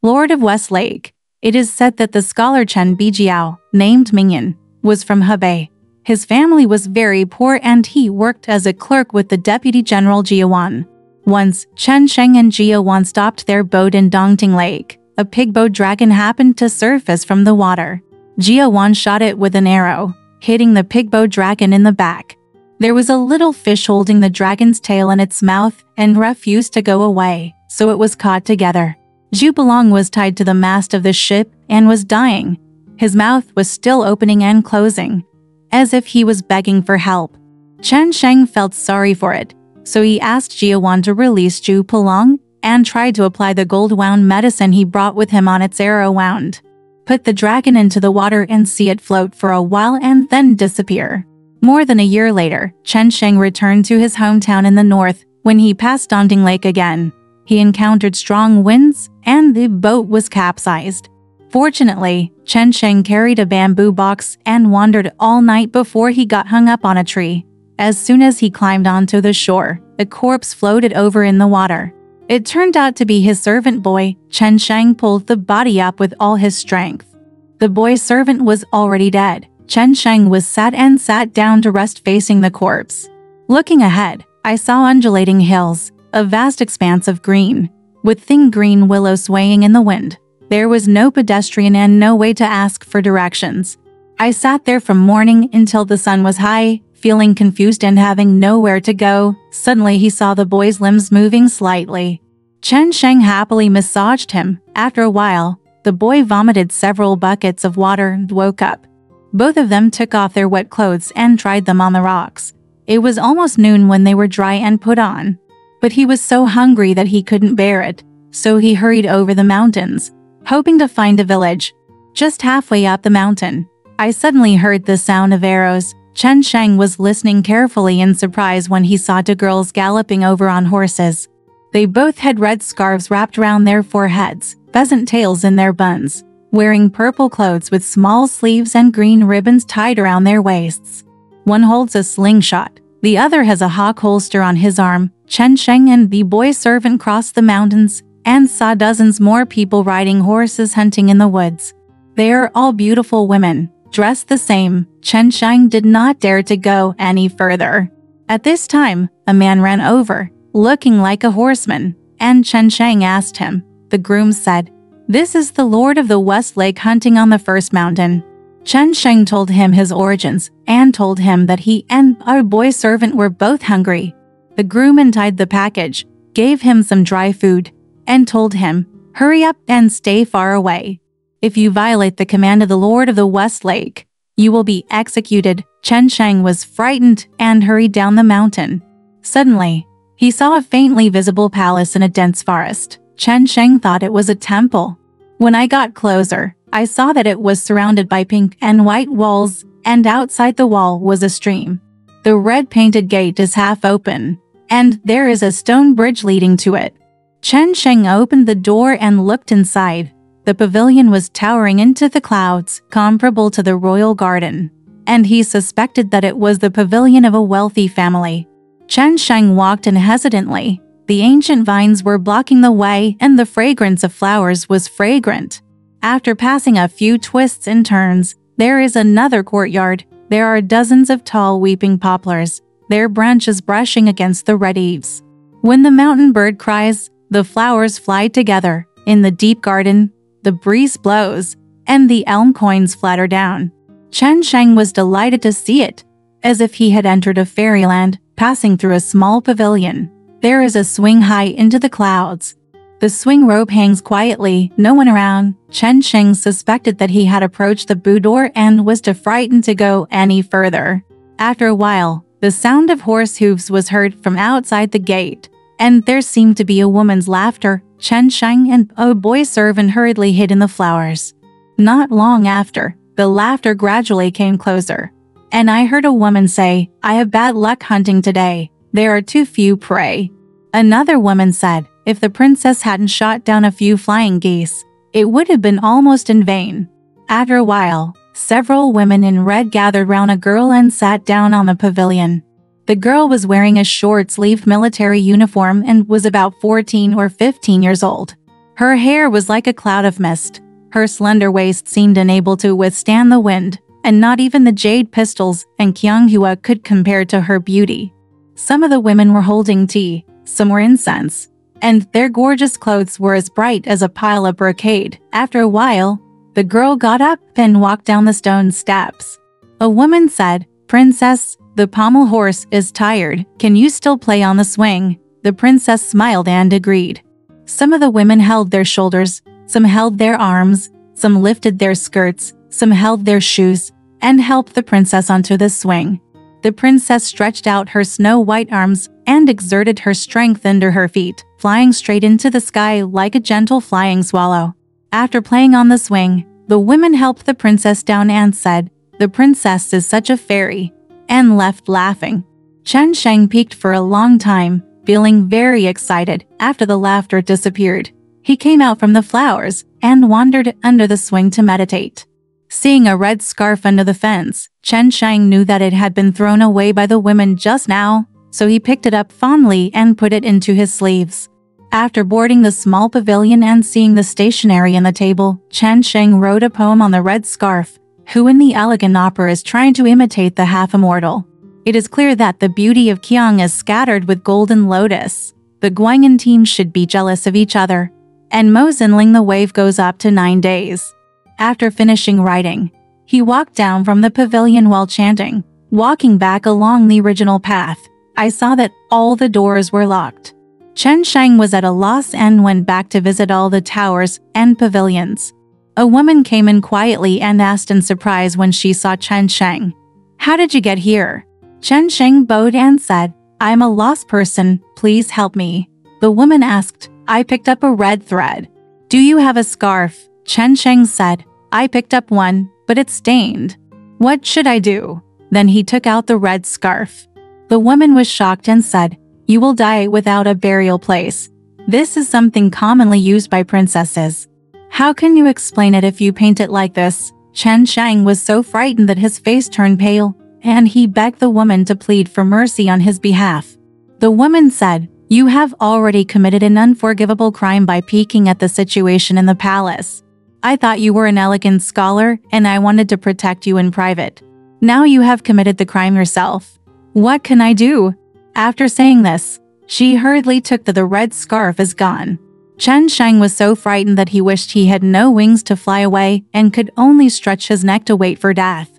Lord of Westlake. It is said that the scholar Chen Bijiao, named Mingyan, was from Hebei. His family was very poor and he worked as a clerk with the Deputy General Jiawan. Once, Chen Sheng and Jiawan stopped their boat in Dongting Lake. A pigboat dragon happened to surface from the water. Jiawan shot it with an arrow, hitting the pigboat dragon in the back. There was a little fish holding the dragon's tail in its mouth and refused to go away, so it was caught together. Zhu Belong was tied to the mast of the ship and was dying. His mouth was still opening and closing, as if he was begging for help. Chen Sheng felt sorry for it, so he asked Jiawan to release Zhu Belong and tried to apply the gold-wound medicine he brought with him on its arrow wound. Put the dragon into the water and see it float for a while and then disappear. More than a year later, Chen Sheng returned to his hometown in the north. When he passed Dongting Lake again, he encountered strong winds and the boat was capsized. Fortunately, Chen Sheng carried a bamboo box and wandered all night before he got hung up on a tree. As soon as he climbed onto the shore, a corpse floated over in the water. It turned out to be his servant boy. Chen Sheng pulled the body up with all his strength. The boy's servant was already dead. Chen Sheng was sad and sat down to rest facing the corpse. Looking ahead, I saw undulating hills, a vast expanse of green, with thin green willows swaying in the wind. There was no pedestrian and no way to ask for directions. I sat there from morning until the sun was high, feeling confused and having nowhere to go. Suddenly he saw the boy's limbs moving slightly. Chen Sheng happily massaged him. After a while, the boy vomited several buckets of water and woke up. Both of them took off their wet clothes and tried them on the rocks. It was almost noon when they were dry and put on. But he was so hungry that he couldn't bear it, so he hurried over the mountains, hoping to find a village. Just halfway up the mountain, I suddenly heard the sound of arrows. Chen Sheng was listening carefully in surprise when he saw two girls galloping over on horses. They both had red scarves wrapped around their foreheads, pheasant tails in their buns, wearing purple clothes with small sleeves and green ribbons tied around their waists. One holds a slingshot, the other has a hawk holster on his arm. Chen Sheng and the boy servant crossed the mountains and saw dozens more people riding horses hunting in the woods. They are all beautiful women, dressed the same. Chen Sheng did not dare to go any further. At this time, a man ran over, looking like a horseman, and Chen Sheng asked him. The groom said, "This is the Lord of the West Lake hunting on the first mountain." Chen Sheng told him his origins and told him that he and our boy servant were both hungry. The groom untied the package, gave him some dry food, and told him, "Hurry up and stay far away. If you violate the command of the Lord of the West Lake, you will be executed." Chen Sheng was frightened and hurried down the mountain. Suddenly, he saw a faintly visible palace in a dense forest. Chen Sheng thought it was a temple. When I got closer, I saw that it was surrounded by pink and white walls, and outside the wall was a stream. The red-painted gate is half open, and there is a stone bridge leading to it. Chen Sheng opened the door and looked inside. The pavilion was towering into the clouds, comparable to the royal garden, and he suspected that it was the pavilion of a wealthy family. Chen Sheng walked in hesitantly. The ancient vines were blocking the way, and the fragrance of flowers was fragrant. After passing a few twists and turns, there is another courtyard. There are dozens of tall weeping poplars, their branches brushing against the red eaves. When the mountain bird cries, the flowers fly together. In the deep garden, the breeze blows, and the elm cones flatter down. Chen Sheng was delighted to see it, as if he had entered a fairyland, passing through a small pavilion. There is a swing high into the clouds. The swing rope hangs quietly, no one around. Chen Sheng suspected that he had approached the boudoir and was too frightened to go any further. After a while, the sound of horse hooves was heard from outside the gate, and there seemed to be a woman's laughter. Chen Sheng and a boy servant hurriedly hid in the flowers. Not long after, the laughter gradually came closer, and I heard a woman say, "I have bad luck hunting today. There are too few prey." Another woman said, "If the princess hadn't shot down a few flying geese, it would have been almost in vain." After a while, several women in red gathered round a girl and sat down on the pavilion. The girl was wearing a short-sleeved military uniform and was about 14 or 15 years old. Her hair was like a cloud of mist. Her slender waist seemed unable to withstand the wind, and not even the jade pistols and Kyonghua could compare to her beauty. Some of the women were holding tea, some were incense, and their gorgeous clothes were as bright as a pile of brocade. After a while, the girl got up and walked down the stone steps. A woman said, "Princess, the pommel horse is tired. Can you still play on the swing?" The princess smiled and agreed. Some of the women held their shoulders, some held their arms, some lifted their skirts, some held their shoes, and helped the princess onto the swing. The princess stretched out her snow-white arms and exerted her strength under her feet, flying straight into the sky like a gentle flying swallow. After playing on the swing, the women helped the princess down and said, "The princess is such a fairy," and left laughing. Chen Sheng peeked for a long time, feeling very excited. After the laughter disappeared, he came out from the flowers and wandered under the swing to meditate. Seeing a red scarf under the fence, Chen Sheng knew that it had been thrown away by the women just now, so he picked it up fondly and put it into his sleeves. After boarding the small pavilion and seeing the stationery on the table, Chen Sheng wrote a poem on the red scarf. Who in the elegant opera is trying to imitate the half-immortal? It is clear that the beauty of Kyong is scattered with golden lotus. The Guanyin team should be jealous of each other. And Mo Xinling, the wave goes up to 9 days. After finishing writing, he walked down from the pavilion while chanting. Walking back along the original path, I saw that all the doors were locked. Chen Sheng was at a loss and went back to visit all the towers and pavilions. A woman came in quietly and asked in surprise when she saw Chen Sheng, "How did you get here?" Chen Sheng bowed and said, "I'm a lost person, please help me." The woman asked, "I picked up a red thread. Do you have a scarf?" Chen Sheng said, "I picked up one, but it's stained. What should I do?" Then he took out the red scarf. The woman was shocked and said, "You will die without a burial place. This is something commonly used by princesses. How can you explain it if you paint it like this?" Chen Sheng was so frightened that his face turned pale, and he begged the woman to plead for mercy on his behalf. The woman said, "You have already committed an unforgivable crime by peeking at the situation in the palace. I thought you were an elegant scholar, and I wanted to protect you in private. Now you have committed the crime yourself. What can I do?" After saying this, she hurriedly took the red scarf is gone. Chen Sheng was so frightened that he wished he had no wings to fly away and could only stretch his neck to wait for death.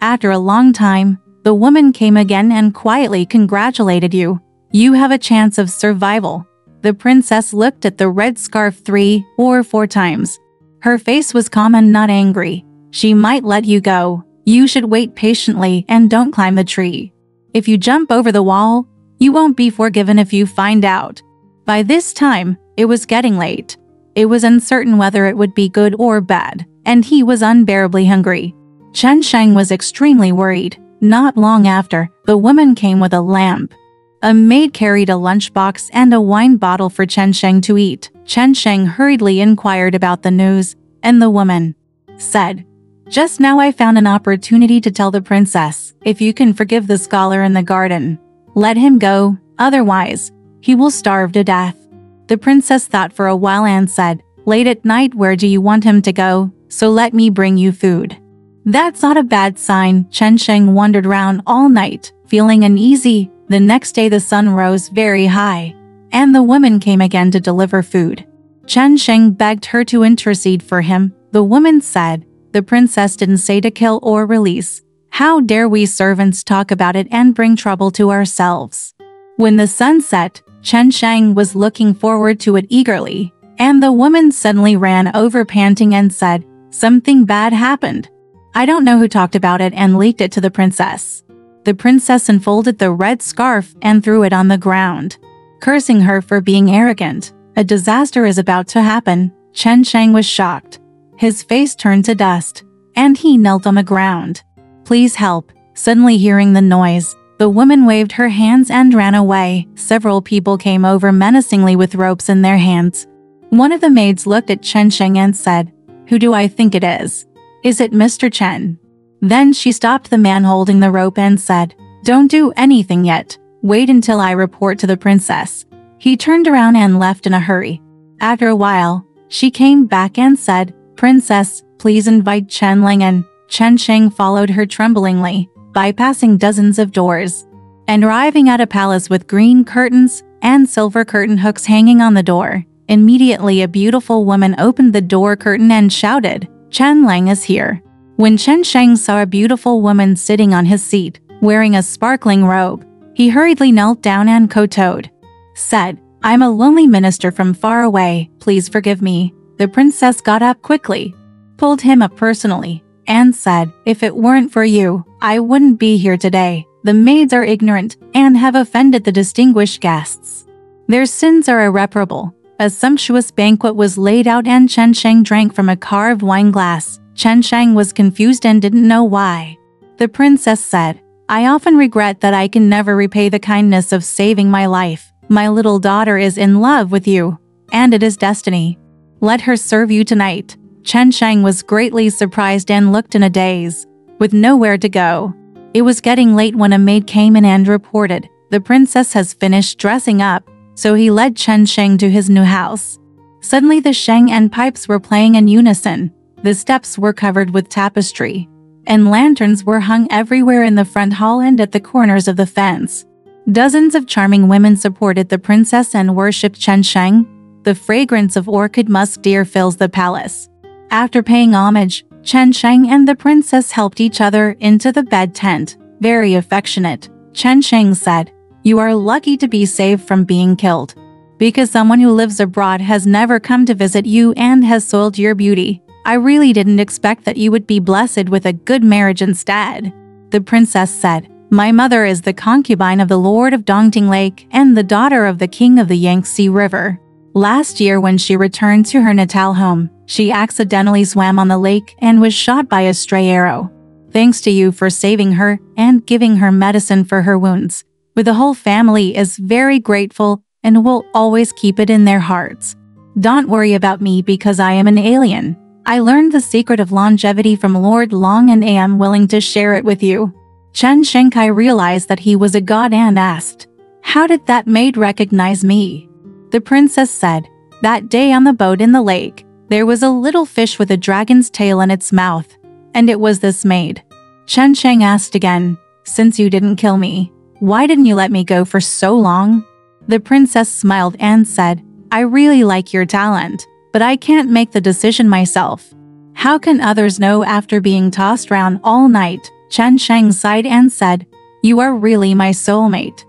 After a long time, the woman came again and quietly congratulated you. You have a chance of survival. The princess looked at the red scarf 3 or 4 times. Her face was calm and not angry. She might let you go. You should wait patiently and don't climb the tree. If you jump over the wall, you won't be forgiven if you find out. By this time, it was getting late. It was uncertain whether it would be good or bad, and he was unbearably hungry. Chen Sheng was extremely worried. Not long after, the woman came with a lamp. A maid carried a lunchbox and a wine bottle for Chen Sheng to eat. Chen Sheng hurriedly inquired about the news, and the woman said, "Just now I found an opportunity to tell the princess, if you can forgive the scholar in the garden, let him go, otherwise, he will starve to death." The princess thought for a while and said, "Late at night, where do you want him to go? So let me bring you food." That's not a bad sign. Chen Sheng wandered around all night, feeling uneasy. The next day the sun rose very high, and the woman came again to deliver food. Chen Sheng begged her to intercede for him. The woman said, "The princess didn't say to kill or release. How dare we servants talk about it and bring trouble to ourselves?" When the sun set, Chen Sheng was looking forward to it eagerly, and the woman suddenly ran over panting and said, "Something bad happened. I don't know who talked about it and leaked it to the princess." The princess unfolded the red scarf and threw it on the ground, cursing her for being arrogant. A disaster is about to happen. Chen Sheng was shocked. His face turned to dust, and he knelt on the ground. "Please help." Suddenly hearing the noise, the woman waved her hands and ran away. Several people came over menacingly with ropes in their hands. One of the maids looked at Chen Sheng and said, "Who do I think it is? Is it Mr. Chen?" Then she stopped the man holding the rope and said, "Don't do anything yet. Wait until I report to the princess." He turned around and left in a hurry. After a while, She came back and said, "Princess, please invite Chen Ling in." Chen Sheng followed her tremblingly, bypassing dozens of doors, and arriving at a palace with green curtains and silver curtain hooks hanging on the door. Immediately a beautiful woman opened the door curtain and shouted, "Chen Lang is here." When Chen Sheng saw a beautiful woman sitting on his seat, wearing a sparkling robe, he hurriedly knelt down and kowtowed, said, "I'm a lonely minister from far away, please forgive me." The princess got up quickly, pulled him up personally, and said, "If it weren't for you, I wouldn't be here today. The maids are ignorant and have offended the distinguished guests. Their sins are irreparable." A sumptuous banquet was laid out and Chen Sheng drank from a carved wine glass. Chen Sheng was confused and didn't know why. The princess said, "I often regret that I can never repay the kindness of saving my life. My little daughter is in love with you, and it is destiny. Let her serve you tonight." Chen Sheng was greatly surprised and looked in a daze, with nowhere to go. It was getting late when a maid came in and reported, "The princess has finished dressing up." So he led Chen Sheng to his new house. Suddenly the sheng and pipes were playing in unison. The steps were covered with tapestry, and lanterns were hung everywhere in the front hall and at the corners of the fence. Dozens of charming women supported the princess and worshipped Chen Sheng. The fragrance of orchid musk deer fills the palace. After paying homage, Chen Sheng and the princess helped each other into the bed tent, very affectionate. Chen Sheng said, "You are lucky to be saved from being killed, because someone who lives abroad has never come to visit you and has soiled your beauty. I really didn't expect that you would be blessed with a good marriage instead." The princess said, "My mother is the concubine of the Lord of Dongting Lake and the daughter of the king of the Yangtze River. Last year when she returned to her natal home, she accidentally swam on the lake and was shot by a stray arrow. Thanks to you for saving her and giving her medicine for her wounds. The whole family is very grateful and will always keep it in their hearts. Don't worry about me because I am an alien. I learned the secret of longevity from Lord Long and am willing to share it with you." Chen Shengkai realized that he was a god and asked, "How did that maid recognize me?" The princess said, "That day on the boat in the lake, there was a little fish with a dragon's tail in its mouth, and it was this maid." Chen Sheng asked again, "Since you didn't kill me, why didn't you let me go for so long?" The princess smiled and said, "I really like your talent, but I can't make the decision myself. How can others know after being tossed around all night?" Chen Sheng sighed and said, "You are really my soulmate."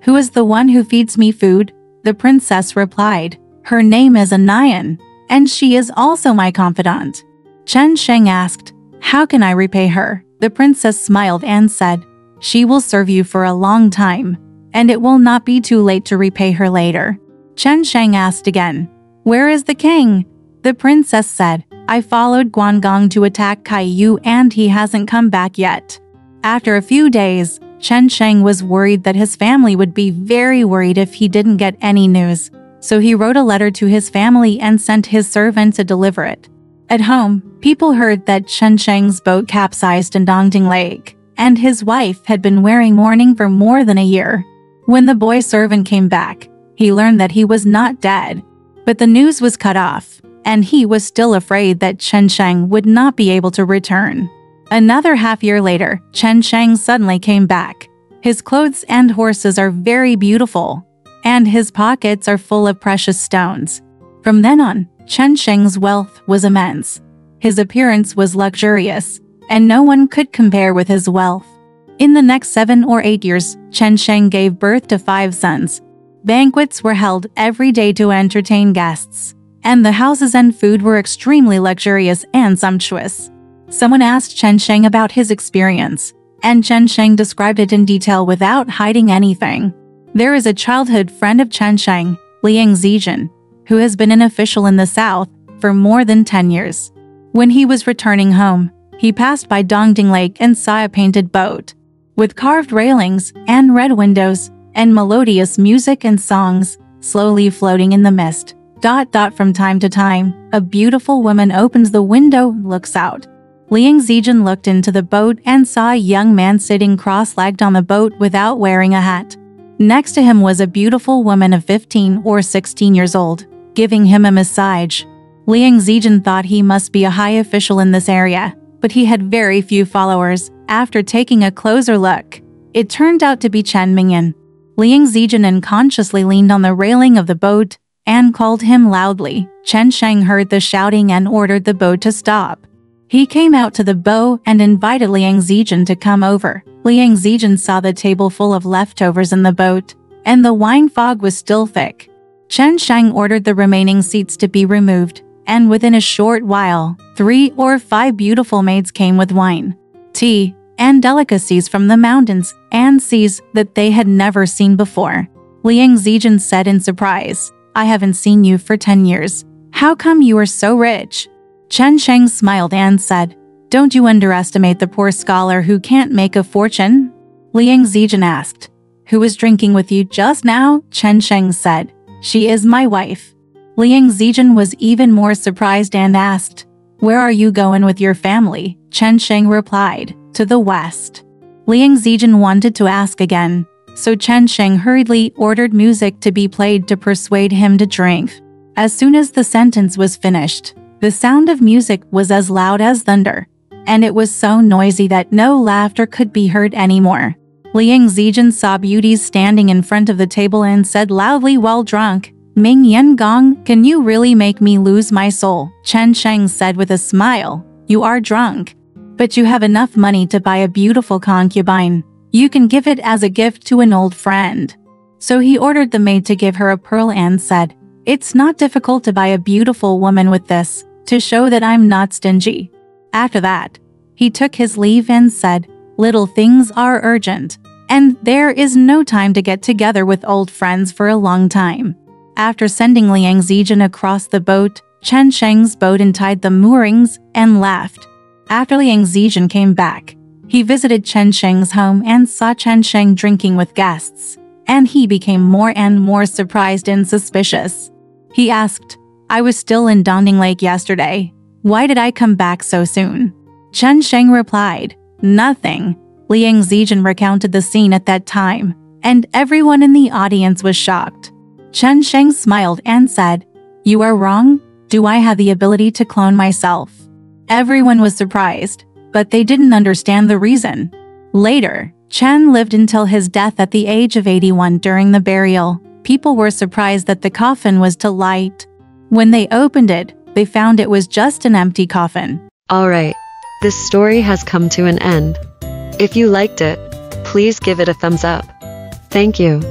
"Who is the one who feeds me food?" The princess replied, "Her name is Anayan, and she is also my confidant." Chen Sheng asked, "How can I repay her?" The princess smiled and said, "She will serve you for a long time, and it will not be too late to repay her later." Chen Sheng asked again, "Where is the king?" The princess said, "I followed Guangong to attack Kaiyu and he hasn't come back yet." After a few days, Chen Sheng was worried that his family would be very worried if he didn't get any news, so he wrote a letter to his family and sent his servant to deliver it. At home, people heard that Chen Sheng's boat capsized in Dongting Lake, and his wife had been wearing mourning for more than a year. When the boy servant came back, he learned that he was not dead, but the news was cut off, and he was still afraid that Chen Sheng would not be able to return. Another half-year later, Chen Sheng suddenly came back. His clothes and horses are very beautiful, and his pockets are full of precious stones. From then on, Chen Sheng's wealth was immense. His appearance was luxurious, and no one could compare with his wealth. In the next 7 or 8 years, Chen Sheng gave birth to 5 sons. Banquets were held every day to entertain guests, and the houses and food were extremely luxurious and sumptuous. Someone asked Chen Sheng about his experience, and Chen Sheng described it in detail without hiding anything. There is a childhood friend of Chen Sheng, Liaozhai, who has been an official in the south for more than 10 years. When he was returning home, he passed by Dongting Lake and saw a painted boat with carved railings and red windows and melodious music and songs slowly floating in the mist. From time to time, a beautiful woman opens the window and looks out. Liang Zijin looked into the boat and saw a young man sitting cross-legged on the boat without wearing a hat. Next to him was a beautiful woman of 15 or 16 years old, giving him a massage. Liang Zijin thought he must be a high official in this area, but he had very few followers. After taking a closer look, it turned out to be Chen Mingyan. Liang Zijin unconsciously leaned on the railing of the boat and called him loudly. Chen Sheng heard the shouting and ordered the boat to stop. He came out to the bow and invited Liang Zijin to come over. Liang Zijin saw the table full of leftovers in the boat, and the wine fog was still thick. Chen Sheng ordered the remaining seats to be removed, and within a short while, 3 or 5 beautiful maids came with wine, tea, and delicacies from the mountains and seas that they had never seen before. Liang Zijin said in surprise, "I haven't seen you for 10 years. How come you are so rich?" Chen Sheng smiled and said, "Don't you underestimate the poor scholar who can't make a fortune?" Liang Zijin asked, "Who was drinking with you just now?" Chen Sheng said, "She is my wife." Liang Zijin was even more surprised and asked, "Where are you going with your family?" Chen Sheng replied, "To the west." Liang Zijin wanted to ask again, so Chen Sheng hurriedly ordered music to be played to persuade him to drink. As soon as the sentence was finished, the sound of music was as loud as thunder, and it was so noisy that no laughter could be heard anymore. Liang Zijin saw beauties standing in front of the table and said loudly while drunk, "Ming Yan Gong, can you really make me lose my soul?" Chen Sheng said with a smile, "You are drunk, but you have enough money to buy a beautiful concubine. You can give it as a gift to an old friend." So he ordered the maid to give her a pearl and said, "It's not difficult to buy a beautiful woman with this, to show that I'm not stingy." After that, he took his leave and said, "Little things are urgent, and there is no time to get together with old friends for a long time." After sending Liang Zijin across the boat, Chen Sheng's boat untied the moorings and left. After Liang Zijin came back, he visited Chen Sheng's home and saw Chen Sheng drinking with guests, and he became more and more surprised and suspicious. He asked, "I was still in Dongning Lake yesterday. Why did I come back so soon?" Chen Sheng replied, "Nothing." Liang Zijin recounted the scene at that time, and everyone in the audience was shocked. Chen Sheng smiled and said, "You are wrong. Do I have the ability to clone myself?" Everyone was surprised, but they didn't understand the reason. Later, Chen lived until his death at the age of 81. During the burial, people were surprised that the coffin was to light. When they opened it, they found it was just an empty coffin. Alright, this story has come to an end. If you liked it, please give it a thumbs up. Thank you.